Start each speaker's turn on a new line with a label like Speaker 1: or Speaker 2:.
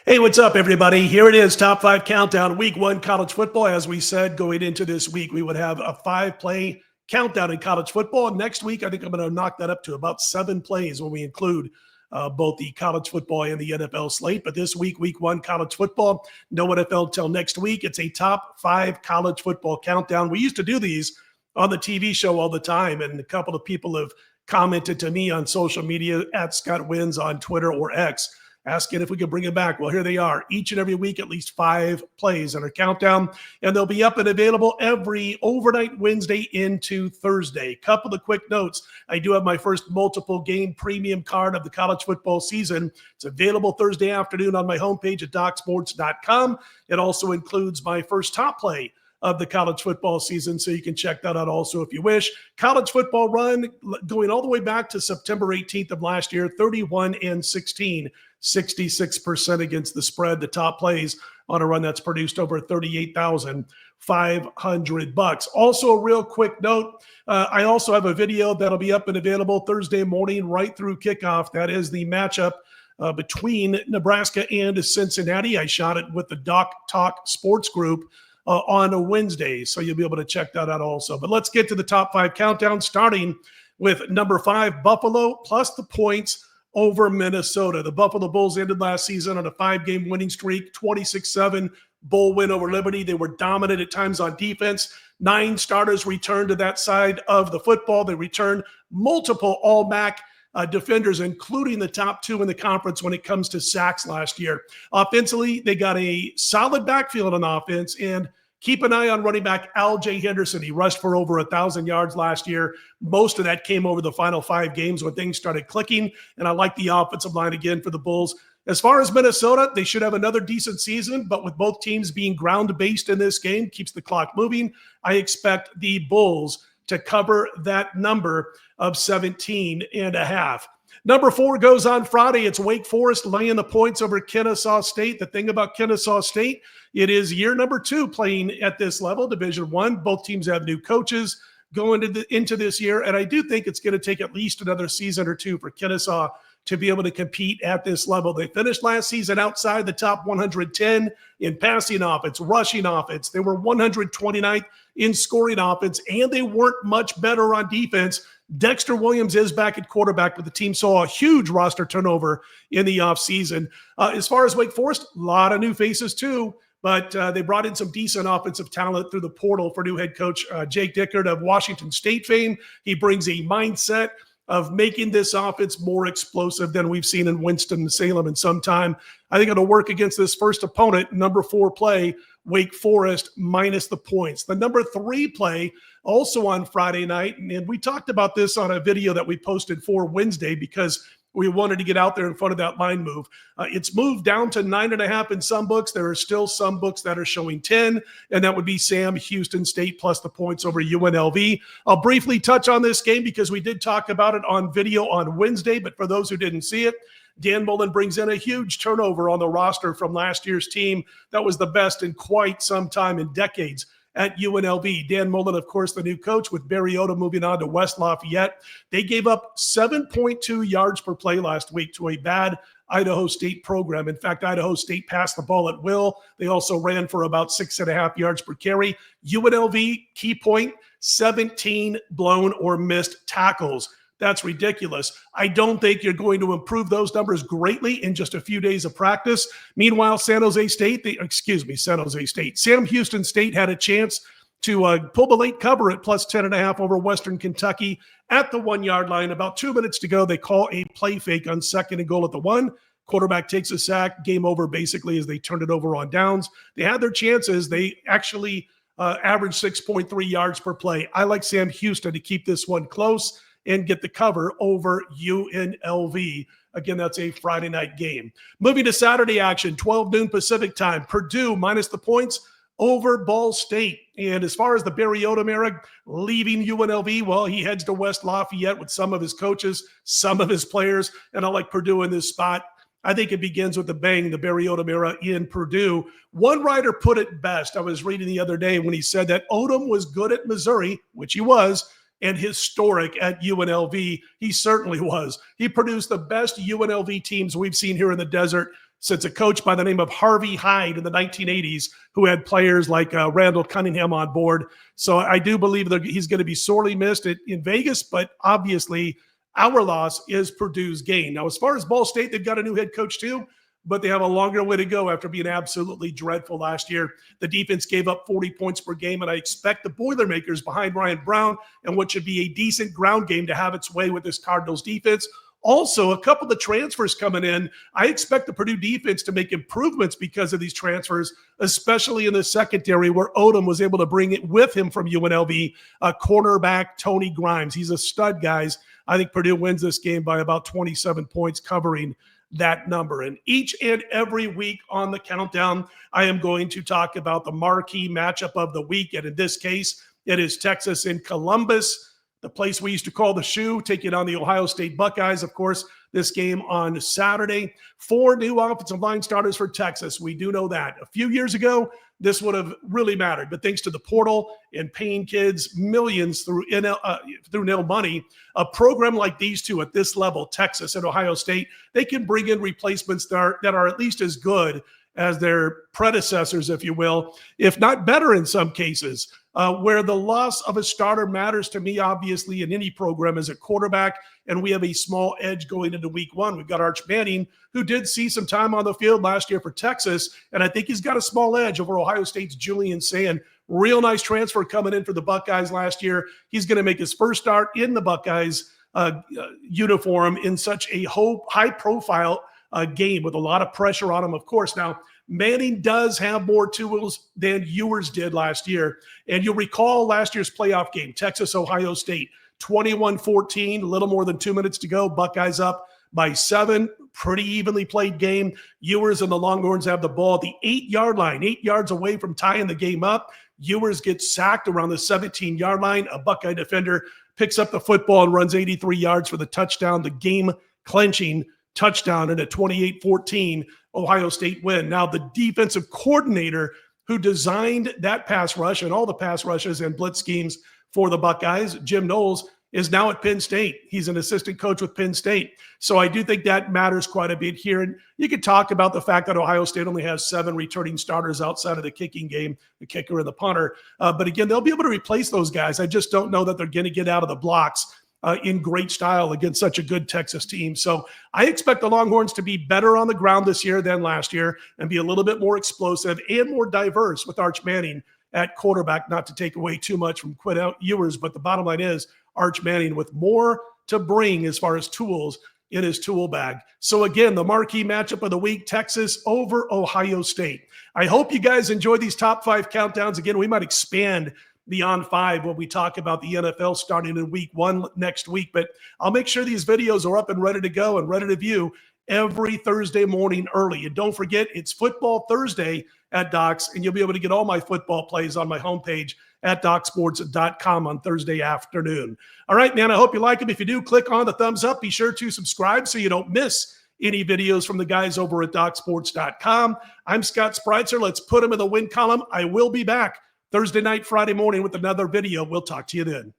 Speaker 1: Hey, what's up, everybody? Here it is, Top 5 Countdown, Week 1 college football. As we said, going into this week, we would have a 5-play countdown in college football. Next week, I think I'm going to knock that up to about 7 plays when we include both the college football and the NFL slate. But this week, Week 1 college football, no NFL till next week. It's a Top 5 college football countdown. We used to do these on the TV show all the time, and a couple of people have commented to me on social media, at Scott Wins on Twitter or X, asking if we could bring it back. Well, here they are. Each and every week, at least 5 plays in our countdown, and they'll be up and available every overnight Wednesday into Thursday. Couple of quick notes. I do have my first multiple game premium card of the college football season. It's available Thursday afternoon on my homepage at docsports.com. It also includes my first top play of the college football season, so you can check that out also if you wish. College football run going all the way back to September 18th of last year, 31-16, 66% against the spread. The top plays on a run that's produced over $38,500. Also, a real quick note, I also have a video that'll be up and available Thursday morning right through kickoff. That is the matchup between Nebraska and Cincinnati. I shot it with the Doc Talk Sports Group on a Wednesday, so you'll be able to check that out also. But let's get to the top 5 countdown, starting with number 5, Buffalo, plus the points over Minnesota. The Buffalo Bulls ended last season on a 5-game winning streak, 26-7 Bull win over Liberty. They were dominant at times on defense. 9 starters returned to that side of the football. They returned multiple all-MAC defenders, including the top 2 in the conference when it comes to sacks last year. Offensively, they got a solid backfield on offense, and keep an eye on running back Al-J Henderson. He rushed for over 1,000 yards last year. Most of that came over the final 5 games when things started clicking, and I like the offensive line again for the Bulls. As far as Minnesota, they should have another decent season, but with both teams being ground-based in this game, keeps the clock moving. I expect the Bulls to cover that number of 17.5. Number 4 goes on Friday. It's Wake Forest laying the points over Kennesaw State. The thing about Kennesaw State, it is year number 2 playing at this level, Division I. Both teams have new coaches going into this year, and I do think it's going to take at least another season or 2 for Kennesaw to be able to compete at this level. They finished last season outside the top 110 in passing offense, rushing offense. They were 129th in scoring offense, and they weren't much better on defense. Dexter Williams is back at quarterback, but the team saw a huge roster turnover in the offseason. As far as Wake Forest, a lot of new faces too, but they brought in some decent offensive talent through the portal for new head coach Jake Dickert of Washington State fame. He brings a mindset of making this offense more explosive than we've seen in Winston-Salem in some time. I think it'll work against this first opponent, number 4 play, Wake Forest minus the points. The number 3 play also on Friday night, and we talked about this on a video that we posted for Wednesday because we wanted to get out there in front of that line move. It's moved down to 9.5 in some books. There are still some books that are showing 10, and that would be Sam Houston State plus the points over UNLV. I'll briefly touch on this game because we did talk about it on video on Wednesday, but for those who didn't see it, Dan Mullen brings in a huge turnover on the roster from last year's team that was the best in quite some time, in decades, at UNLV. Dan Mullen, of course, the new coach, with Barry Odom moving on to West Lafayette. They gave up 7.2 yards per play last week to a bad Idaho State program. In fact, Idaho State passed the ball at will. They also ran for about 6.5 yards per carry. UNLV, key point, 17 blown or missed tackles. That's ridiculous. I don't think you're going to improve those numbers greatly in just a few days of practice. Meanwhile, Sam Houston State had a chance to pull the late cover at plus 10.5 over Western Kentucky at the 1-yard line. About 2 minutes to go, they call a play fake on 2nd and goal at the 1. Quarterback takes a sack, game over basically as they turned it over on downs. They had their chances. They actually averaged 6.3 yards per play. I like Sam Houston to keep this one close and get the cover over UNLV. Again, that's a Friday night game. Moving to Saturday action, 12 noon Pacific time. Purdue minus the points over Ball State. And as far as the Barry Odom era leaving UNLV, well, he heads to West Lafayette with some of his coaches, some of his players, and I like Purdue in this spot. I think it begins with a bang, the Barry Odom era in Purdue. One writer put it best. I was reading the other day when he said that Odom was good at Missouri, which he was, and historic at UNLV. He certainly was. He produced the best UNLV teams we've seen here in the desert since a coach by the name of Harvey Hyde in the 1980s, who had players like Randall Cunningham on board. So I do believe that he's going to be sorely missed in Vegas, but obviously our loss is Purdue's gain. Now, as far as Ball State, they've got a new head coach too, but they have a longer way to go after being absolutely dreadful last year. The defense gave up 40 points per game, and I expect the Boilermakers behind Ryan Brown and what should be a decent ground game to have its way with this Cardinals defense. Also, a couple of the transfers coming in, I expect the Purdue defense to make improvements because of these transfers, especially in the secondary where Odom was able to bring it with him from UNLV, cornerback Tony Grimes. He's a stud, guys. I think Purdue wins this game by about 27 points, covering that number. And each and every week on the countdown, I am going to talk about the marquee matchup of the week. And in this case, it is Texas and Columbus, the place we used to call the Shoe, taking on the Ohio State Buckeyes. Of course, this game on Saturday. 4 new offensive line starters for Texas. We do know that. A few years ago, this would have really mattered. But thanks to the portal and paying kids millions through nil money, a program like these two at this level, Texas and Ohio State, they can bring in replacements that are at least as good as their predecessors, if you will, if not better in some cases. Where the loss of a starter matters to me, obviously, in any program as a quarterback, and we have a small edge going into week one. We've got Arch Manning, who did see some time on the field last year for Texas, and I think he's got a small edge over Ohio State's Julian Sand. Real nice transfer coming in for the Buckeyes last year. He's going to make his first start in the Buckeyes uniform in such a high-profile game with a lot of pressure on him, of course. Now, Manning does have more tools than Ewers did last year. And you'll recall last year's playoff game, Texas-Ohio State, 21-14, a little more than 2 minutes to go. Buckeyes up by 7, pretty evenly played game. Ewers and the Longhorns have the ball at the 8-yard line, 8 yards away from tying the game up. Ewers gets sacked around the 17-yard line. A Buckeye defender picks up the football and runs 83 yards for the touchdown, the game-clinching touchdown, and a 28-14 Ohio State win. Now, the defensive coordinator who designed that pass rush and all the pass rushes and blitz schemes for the Buckeyes, Jim Knowles, is now at Penn State. He's an assistant coach with Penn State. So I do think that matters quite a bit here. And you could talk about the fact that Ohio State only has 7 returning starters outside of the kicking game, the kicker and the punter. But again, they'll be able to replace those guys. I just don't know that they're going to get out of the blocks in great style against such a good Texas team. So I expect the Longhorns to be better on the ground this year than last year and be a little bit more explosive and more diverse with Arch Manning at quarterback, not to take away too much from Quinn Ewers, but the bottom line is Arch Manning with more to bring as far as tools in his tool bag. So again, the marquee matchup of the week, Texas over Ohio State. I hope you guys enjoy these top 5 countdowns. Again, we might expand beyond 5 when we talk about the NFL starting in week 1 next week. But I'll make sure these videos are up and ready to go and ready to view every Thursday morning early. And don't forget, it's Football Thursday at Docs, and you'll be able to get all my football plays on my homepage at docsports.com on Thursday afternoon. All right, man, I hope you like them. If you do, click on the thumbs up. Be sure to subscribe so you don't miss any videos from the guys over at docsports.com. I'm Scott Spreitzer. Let's put them in the win column. I will be back Thursday night, Friday morning with another video. We'll talk to you then.